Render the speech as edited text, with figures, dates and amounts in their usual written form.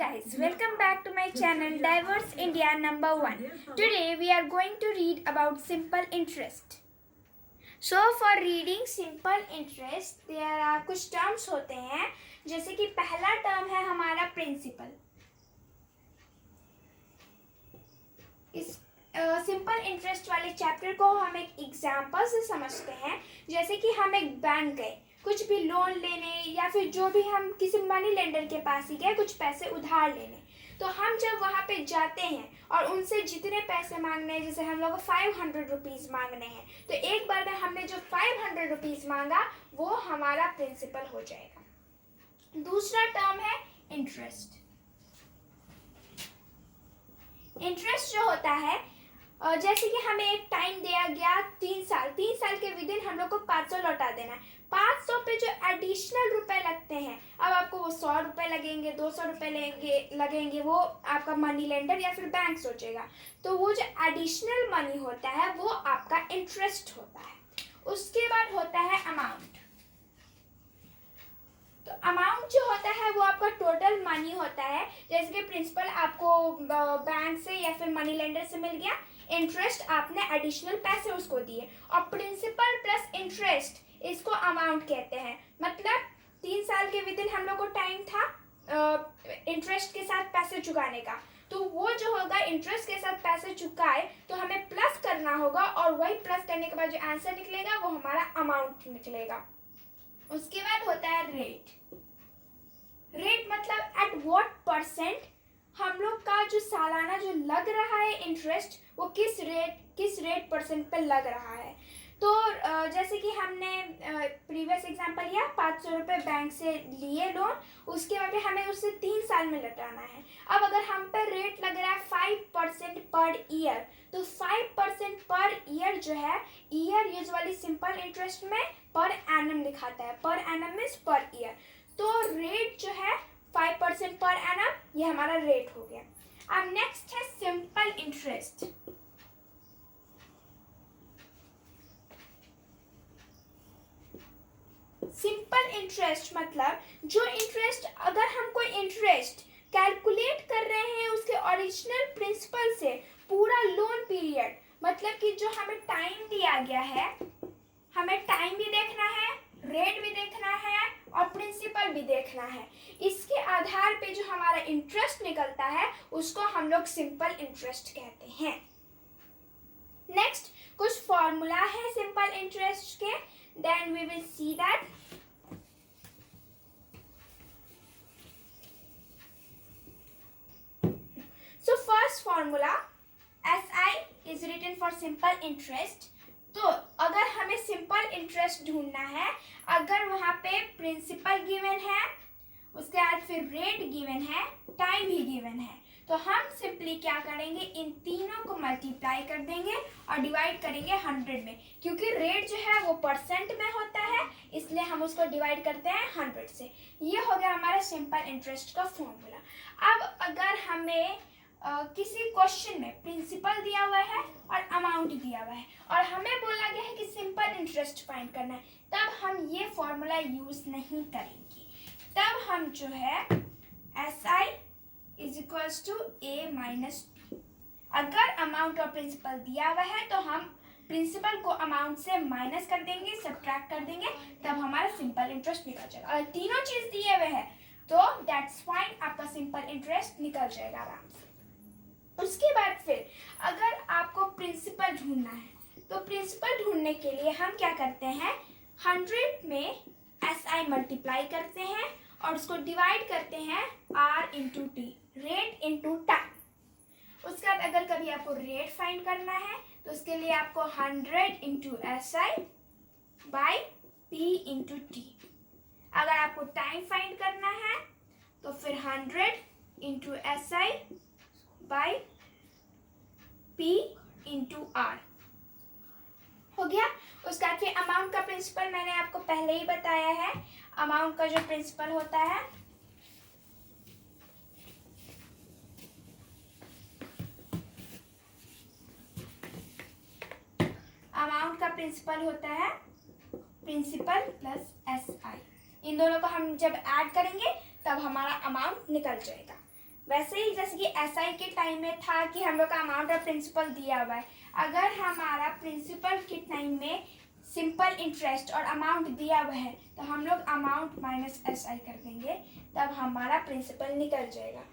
guys, welcome back to my channel Diverse India number 1. Today we are going to read about simple interest. So for reading simple interest there are कुछ terms होते हैं, जैसे कि पहला term है हमारा principal. इस simple interest वाले चैप्टर को हम एक एग्जाम्पल से समझते हैं. जैसे कि हम एक बैंक गए कुछ भी लोन लेने या फिर जो भी हम किसी मनी लेंडर के पास ही गए कुछ पैसे उधार लेने. तो हम जब वहाँ पे जाते हैं और उनसे जितने पैसे मांगने हैं, जैसे हम लोग को 500 रुपीज़ मांगने हैं, तो एक बार में हमने जो 500 रुपीज़ मांगा वो हमारा प्रिंसिपल हो जाएगा. दूसरा टर्म है इंटरेस्ट. इंटरेस्ट जो होता है जैसे कि हमें एक टाइम दिया गया 3 साल के विदिन हम लोग को 500 लौटा देना है. 500 पे जो एडिशनल रुपए लगते हैं, अब आपको वो 100 रुपए लगेंगे, 200 रुपए लगेंगे, वो आपका मनी लेंडर या फिर बैंक सोचेगा. तो वो जो एडिशनल मनी होता है वो आपका इंटरेस्ट होता है. उसके बाद होता है अमाउंट. तो अमाउंट जो होता है वो आपका टोटल मनी होता है. जैसे कि प्रिंसिपल आपको बैंक से या फिर मनी लेंडर से मिल गया, इंटरेस्ट आपने एडिशनल पैसे उसको दिए, और प्रिंसिपल प्लस इंटरेस्ट इसको अमाउंट कहते हैं. मतलब 3 साल के विदिन हम लोग को टाइम था इंटरेस्ट के साथ पैसे चुकाने का, तो वो जो होगा इंटरेस्ट के साथ पैसे चुकाए तो हमें प्लस करना होगा, और वही प्लस करने के बाद जो आंसर निकलेगा वो हमारा अमाउंट निकलेगा. उसके बाद होता है रेट. रेट मतलब एट व्हाट परसेंट हम लोग का जो सालाना जो लग रहा है इंटरेस्ट वो किस रेट परसेंट पे लग रहा है. तो जैसे कि हमने प्रीवियस एग्जांपल लिया, 500 रुपये बैंक से लिए लोन, उसके बाद हमें उससे 3 साल में लौटाना है. अब अगर हम पे रेट लग रहा है 5% पर ईयर, तो 5% पर ईयर जो है, ईयर यूजुअली सिंपल इंटरेस्ट में पर एनम दिखाता है. Per annum means per year. तो रेट जो है 5% पर एनम, ये हमारा रेट हो गया. अब नेक्स्ट है सिंपल इंटरेस्ट. सिंपल इंटरेस्ट मतलब जो इंटरेस्ट, अगर हम कोई इंटरेस्ट कैलकुलेट कर रहे हैं उसके ओरिजिनल प्रिंसिपल से पूरा लोन पीरियड, मतलब कि जो हमें टाइम दिया गया है, हमें टाइम भी देखना है, रेट भी देखना है और प्रिंसिपल भी देखना है. इसके आधार पे जो हमारा इंटरेस्ट निकलता है उसको हम लोग सिंपल इंटरेस्ट कहते हैं. नेक्स्ट कुछ फॉर्मूला है सिंपल इंटरेस्ट के, then we will see that. So first formula SI is written for simple interest. तो अगर हमें सिंपल इंटरेस्ट ढूंढना है, अगर वहाँ पे प्रिंसिपल गिवन है, उसके बाद फिर रेट गिवन है, टाइम भी गिवन है, तो हम सिंपली क्या करेंगे, इन तीनों को मल्टीप्लाई कर देंगे और डिवाइड करेंगे 100 में. क्योंकि रेट जो है वो परसेंट में होता है, इसलिए हम उसको डिवाइड करते हैं 100 से. ये हो गया हमारा सिंपल इंटरेस्ट का फॉर्मूला. अब अगर हमें किसी क्वेश्चन में प्रिंसिपल दिया हुआ है और अमाउंट दिया हुआ है और हमें बोला गया है कि सिंपल इंटरेस्ट फाइंड करना है, तब हम ये फॉर्मूला यूज नहीं करेंगे. तब हम जो है SI is equals to A minus B. अगर अमाउंट और प्रिंसिपल दिया हुआ है तो हम प्रिंसिपल को अमाउंट से माइनस कर देंगे, सब्ट्रैक्ट कर देंगे, तब हमारा सिंपल इंटरेस्ट निकल जाएगा. अगर तीनों चीज दिए हुए हैं तो दैट्स फाइन, आपका सिंपल इंटरेस्ट निकल जाएगा आराम से. उसके बाद फिर अगर आपको प्रिंसिपल ढूंढना है तो प्रिंसिपल ढूंढने के लिए हम क्या करते हैं, 100 में SI मल्टीप्लाई करते हैं और उसको डिवाइड करते हैं R into T, rate into time. उसके बाद अगर कभी आपको रेट फाइंड करना है तो उसके लिए आपको 100 into SI by P into T. अगर आपको टाइम फाइंड करना है तो फिर 100 into SI by P into R हो गया. उसके बाद फिर अमाउंट का प्रिंसिपल मैंने आपको पहले ही बताया है. अमाउंट का जो प्रिंसिपल होता है प्रिंसिपल प्लस SI. इन दोनों को हम जब ऐड करेंगे तब हमारा अमाउंट निकल जाएगा. वैसे ही जैसे कि एसआई के टाइम में था कि हम लोग का अमाउंट और प्रिंसिपल दिया हुआ है, अगर हमारा प्रिंसिपल के टाइम में सिंपल इंटरेस्ट और अमाउंट दिया हुआ है तो हम लोग अमाउंट माइनस एसआई कर देंगे, तब हमारा प्रिंसिपल निकल जाएगा।